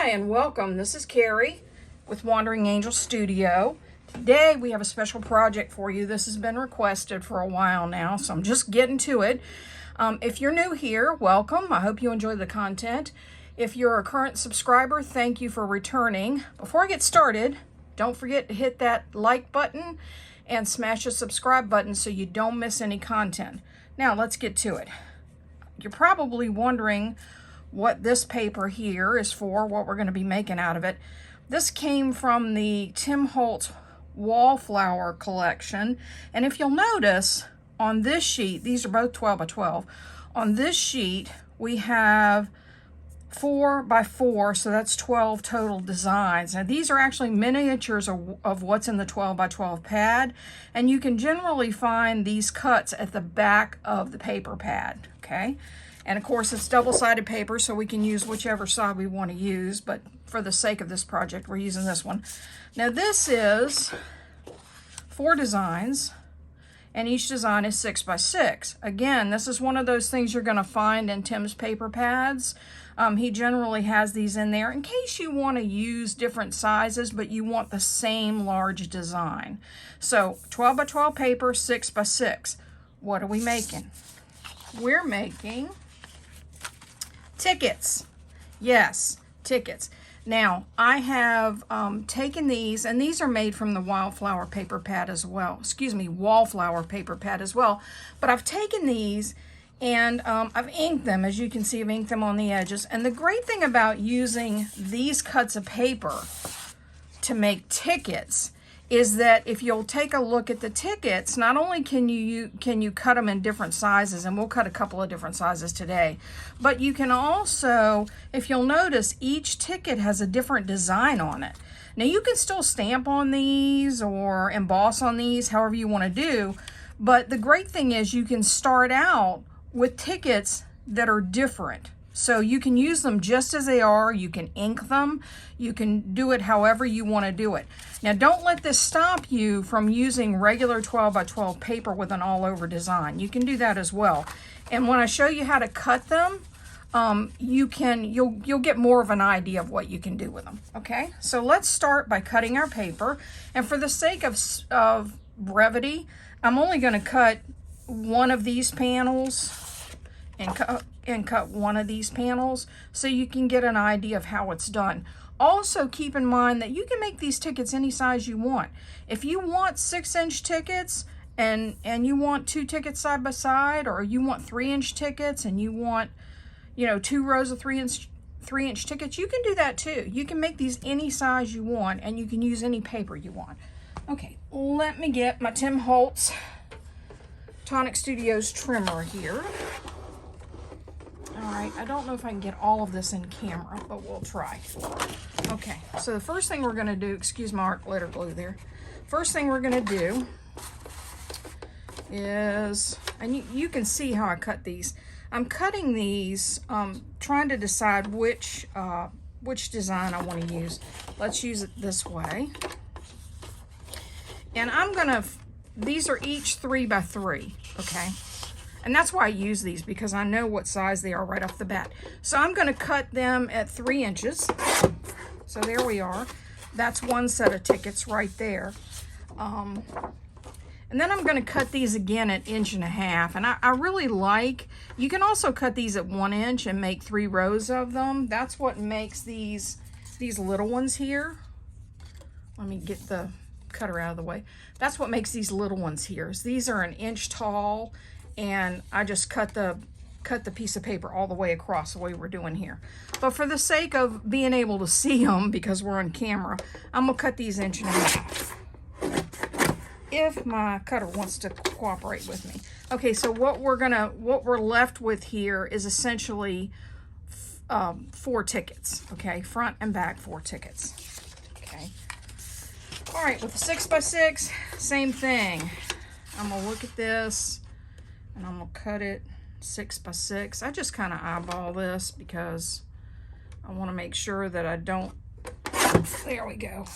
Hi and welcome. This is Carrie with Wandering Angel Studio. Today we have a special project for you. This has been requested for a while now, so I'm just getting to it. If you're new here, welcome. I hope you enjoy the content. If you're a current subscriber, thank you for returning. Before I get started, don't forget to hit that like button and smash the subscribe button so you don't miss any content. Now let's get to it. You're probably wondering what this paper here is for, what we're going to be making out of it. This came from the Tim Holtz Wallflower collection, and if you'll notice on this sheet, these are both 12 by 12. On this sheet we have 4 by 4, so that's 12 total designs. Now these are actually miniatures of what's in the 12 by 12 pad, and you can generally find these cuts at the back of the paper pad, okay? And of course it's double-sided paper, so we can use whichever side we want to use, but for the sake of this project we're using this one. Now this is 4 designs, and each design is 6 by 6. Again, this is one of those things you're going to find in Tim's paper pads. He generally has these in there in case you want to use different sizes, but you want the same large design. So 12 by 12 paper, 6 by 6. What are we making? We're making tickets. Yes, tickets. Now, I have taken these, and these are made from the Wallflower paper pad as well. Excuse me, Wallflower paper pad as well. But I've taken these and I've inked them. As you can see, I've inked them on the edges. And the great thing about using these cuts of paper to make tickets is that if you'll take a look at the tickets, not only can you cut them in different sizes, and we'll cut a couple of different sizes today, but you can also, if you'll notice, each ticket has a different design on it. Now you can still stamp on these or emboss on these, however you want to do, but the great thing is you can start out with tickets that are different. So you can use them just as they are, you can ink them, you can do it however you want to do it. Now don't let this stop you from using regular 12 by 12 paper with an all-over design. You can do that as well. And when I show you how to cut them, you'll get more of an idea of what you can do with them. Okay, so let's start by cutting our paper. And for the sake of brevity, I'm only going to cut one of these panels and cut one of these panels so you can get an idea of how it's done. Also keep in mind that you can make these tickets any size you want. If you want 6-inch tickets and you want 2 tickets side by side, or you want 3-inch tickets and you want, 2 rows of 3-inch tickets, you can do that too. You can make these any size you want, and you can use any paper you want. Okay, let me get my Tim Holtz Tonic Studios trimmer here. All right, I don't know if I can get all of this in camera, but we'll try. Okay, so the first thing we're going to do, excuse my art glitter glue there. First thing we're going to do is, and you can see how I cut these. I'm cutting these, trying to decide which design I want to use. Let's use it this way. And I'm going to, these are each 3 by 3, okay? And that's why I use these, because I know what size they are right off the bat. So I'm going to cut them at 3 inches. So there we are. That's one set of tickets right there. And then I'm going to cut these again at 1.5 inches. And I really like, you can also cut these at 1 inch and make 3 rows of them. That's what makes these little ones here. Let me get the cutter out of the way. That's what makes these little ones here. These are 1 inch tall. And I just cut the piece of paper all the way across the way we're doing here. But for the sake of being able to see them, because we're on camera, I'm gonna cut these 1.5 inches. If my cutter wants to cooperate with me. Okay, so what we're left with here is essentially 4 tickets. Okay, front and back 4 tickets. Okay. All right, with the 6 by 6, same thing. I'm gonna look at this. And I'm going to cut it 6 by 6. I just kind of eyeball this because I want to make sure that I don't, there we go,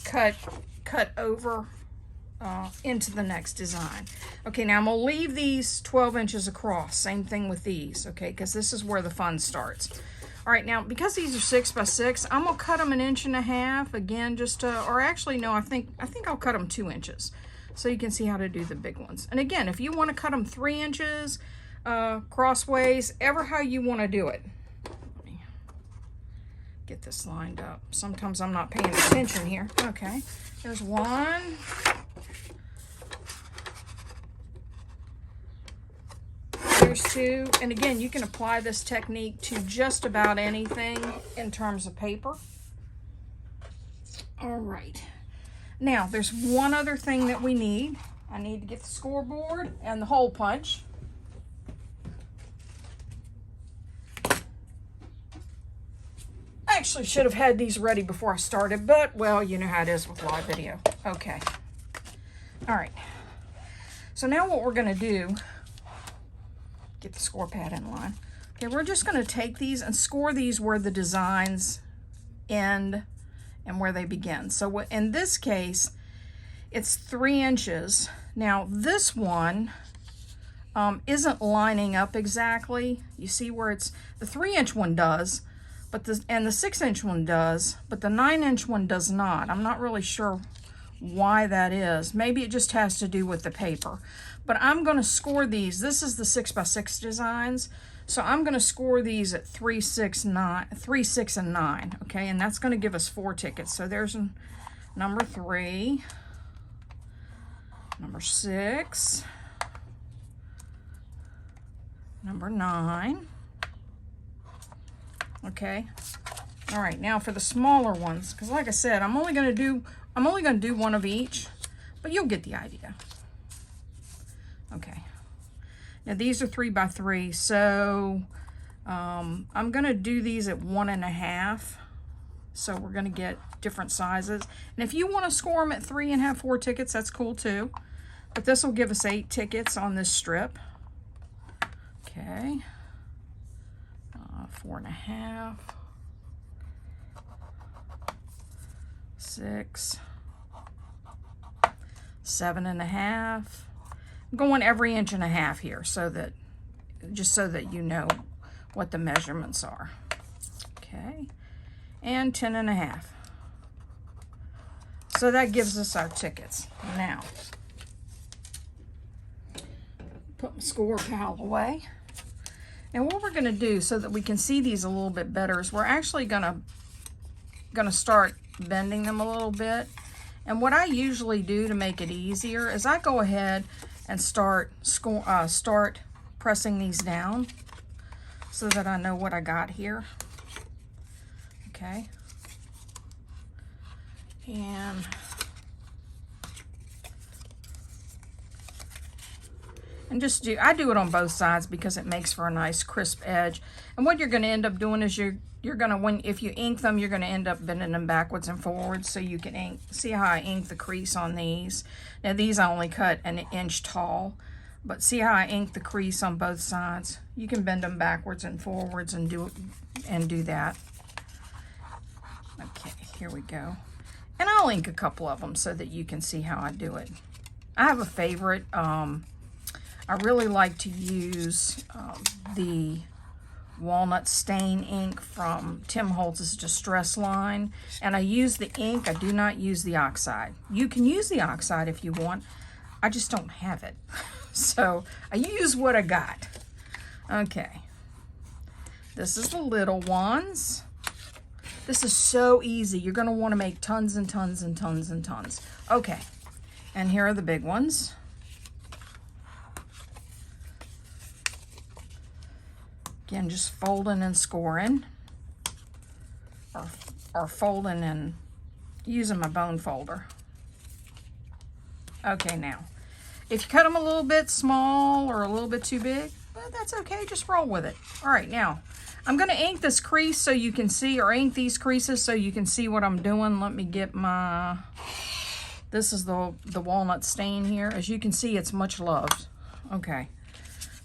cut over into the next design. Okay, now I'm going to leave these 12 inches across. Same thing with these, okay, because this is where the fun starts. All right, now, because these are 6 by 6, I'm gonna cut them 1.5 inches, again, just to, or actually, no, I think I'll cut them 2 inches so you can see how to do the big ones. And again, if you wanna cut them 3 inches, crossways, ever how you wanna do it. Let me get this lined up. Sometimes I'm not paying attention here. Okay, there's one. There's 2, and again, you can apply this technique to just about anything in terms of paper. All right, now there's one other thing that we need. I need to get the scoreboard and the hole punch. I actually should have had these ready before I started, but well, you know how it is with live video. Okay, all right, so now what we're gonna do, get the score pad in line. Okay, we're just gonna take these and score these where the designs end and where they begin. So in this case, it's 3 inches. Now this one isn't lining up exactly. You see where it's, the 3-inch one does, but the 6-inch one does, but the 9-inch one does not. I'm not really sure why that is. Maybe it just has to do with the paper. But I'm going to score these. This is the 6 by 6 designs. So I'm going to score these at 3, 6, 9, 3, 6, and 9. Okay, and that's going to give us 4 tickets. So there's number 3, number 6, number 9. Okay. All right, now for the smaller ones, because like I said, I'm only going to do one of each, but you'll get the idea. Okay, now these are 3 by 3, so I'm gonna do these at 1.5, so we're gonna get different sizes. And if you want to score them at 3 and have 4 tickets, that's cool too, but this will give us 8 tickets on this strip. Okay, 4.5, 6, 7.5. I'm going every 1.5 inches here, so that, just so that you know what the measurements are. Okay, and 10.5. So that gives us our tickets. Now, put my score pal away. And what we're going to do so that we can see these a little bit better is we're actually going to start bending them a little bit. And what I usually do to make it easier is I go ahead and start pressing these down so that I know what I got here. Okay. And I do it on both sides because it makes for a nice crisp edge. And what you're going to end up doing is you're going to, if you ink them, you're going to end up bending them backwards and forwards so you can ink. See how I ink the crease on these? Now these I only cut 1 inch tall, but see how I ink the crease on both sides? You can bend them backwards and forwards and do that. Okay, here we go. And I'll ink a couple of them so that you can see how I do it. I have a favorite. I really like to use the walnut stain ink from Tim Holtz's Distress line, and I use the ink. I do not use the oxide. You can use the oxide if you want. I just don't have it. So I use what I got. Okay. This is the little ones. This is so easy. You're going to want to make tons and tons and tons and tons. Okay. And here are the big ones. Again, just folding and scoring, or folding and using my bone folder. Okay, now, if you cut them a little bit small or a little bit too big, well, that's okay, just roll with it. All right, now, I'm gonna ink this crease so you can see, or ink these creases so you can see what I'm doing. Let me get my, this is the walnut stain here. As you can see, it's much loved. Okay.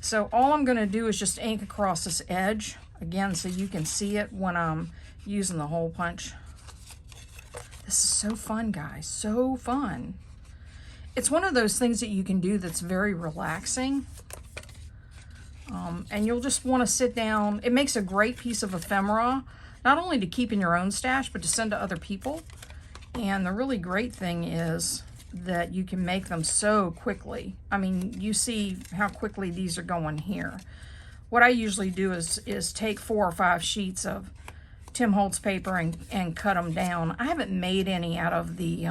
So all I'm going to do is just ink across this edge, again, so you can see it when I'm using the hole punch. This is so fun, guys, so fun. It's one of those things that you can do that's very relaxing. And you'll just want to sit down. It makes a great piece of ephemera, not only to keep in your own stash, but to send to other people. And the really great thing is that you can make them so quickly. I mean, you see how quickly these are going here. What I usually do is take 4 or 5 sheets of Tim Holtz paper and cut them down. I haven't made any out of the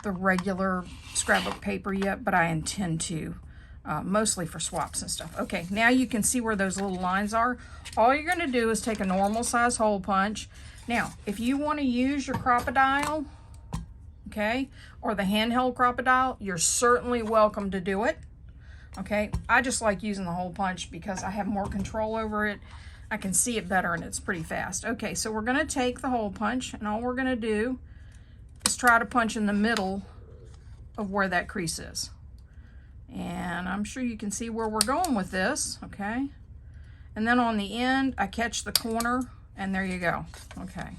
regular scrapbook paper yet, but I intend to, mostly for swaps and stuff. Okay, now you can see where those little lines are. All you're going to do is take a normal size hole punch. Now, if you want to use your crocodile, okay, or the handheld crocodile, you're certainly welcome to do it. Okay, I just like using the hole punch because I have more control over it. I can see it better and it's pretty fast. Okay, so we're going to take the hole punch, and all we're going to do is try to punch in the middle of where that crease is. And I'm sure you can see where we're going with this, okay? And then on the end, I catch the corner, and there you go. Okay,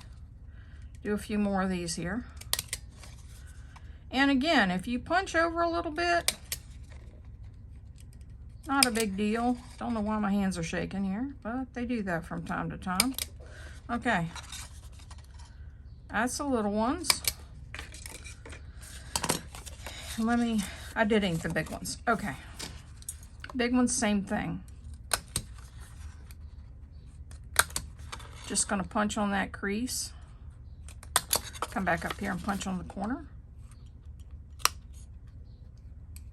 do a few more of these here. And again, if you punch over a little bit, not a big deal. Don't know why my hands are shaking here, but they do that from time to time. Okay, that's the little ones. I did ink the big ones. Okay, big ones, same thing. Just gonna punch on that crease. Come back up here and punch on the corner.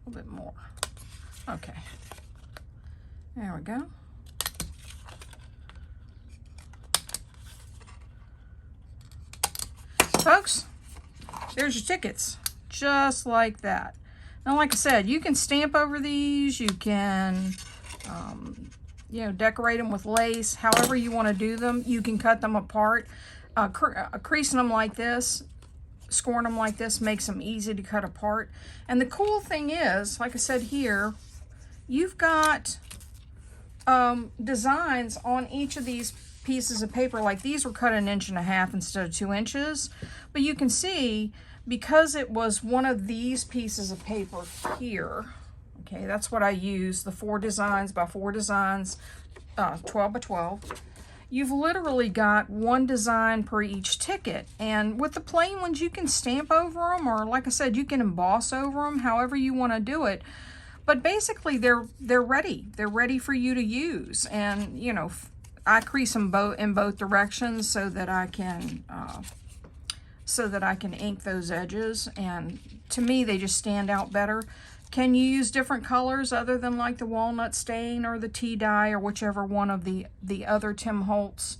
A little bit more. Okay. There we go. Folks, there's your tickets, just like that. Now, like I said, you can stamp over these, you can, you know, decorate them with lace, however you want to do them. You can cut them apart. Creasing them like this, scoring them like this makes them easy to cut apart. And the cool thing is, like I said here, you've got designs on each of these pieces of paper. Like these were cut 1.5 inches instead of 2 inches, but you can see because it was one of these pieces of paper here, okay, that's what I use, the 4 designs by 4 designs, 12 by 12. You've literally got 1 design per each ticket, and with the plain ones you can stamp over them, or like I said, you can emboss over them, however you want to do it. But basically, they're ready. They're ready for you to use. And, you know, I crease them in both directions so that I can ink those edges. And to me, they just stand out better. Can you use different colors other than like the walnut stain or the tea dye or whichever one of the other Tim Holtz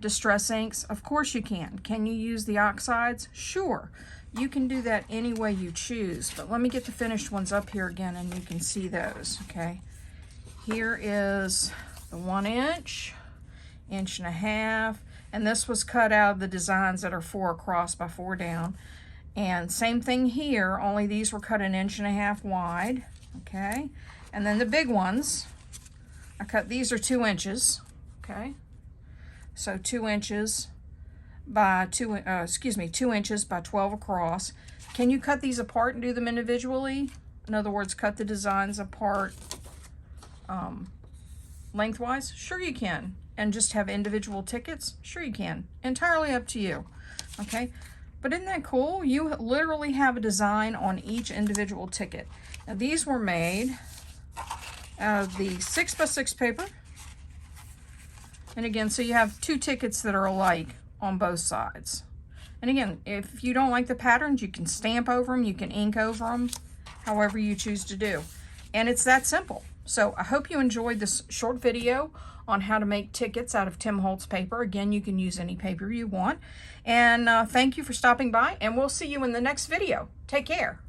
distress inks? Of course you can. Can you use the oxides? Sure. You can do that any way you choose, but let me get the finished ones up here again and you can see those, okay? Here is the 1 inch, 1.5 inches, and this was cut out of the designs that are 4 across by 4 down. And same thing here, only these were cut 1.5 inches wide, okay? And then the big ones, I cut, these are 2 inches, okay? So 2 inches by 2 inches by 12 across. Can you cut these apart and do them individually? In other words, cut the designs apart lengthwise? Sure you can. And just have individual tickets? Sure you can. Entirely up to you. Okay, but isn't that cool? You literally have a design on each individual ticket. Now these were made out of the 6 by 6 paper. And again, so you have 2 tickets that are alike on both sides. And again, if you don't like the patterns, you can stamp over them, you can ink over them, however you choose to do. And it's that simple. So I hope you enjoyed this short video on how to make tickets out of Tim Holtz paper. Again, you can use any paper you want. And thank you for stopping by, and we'll see you in the next video. Take care.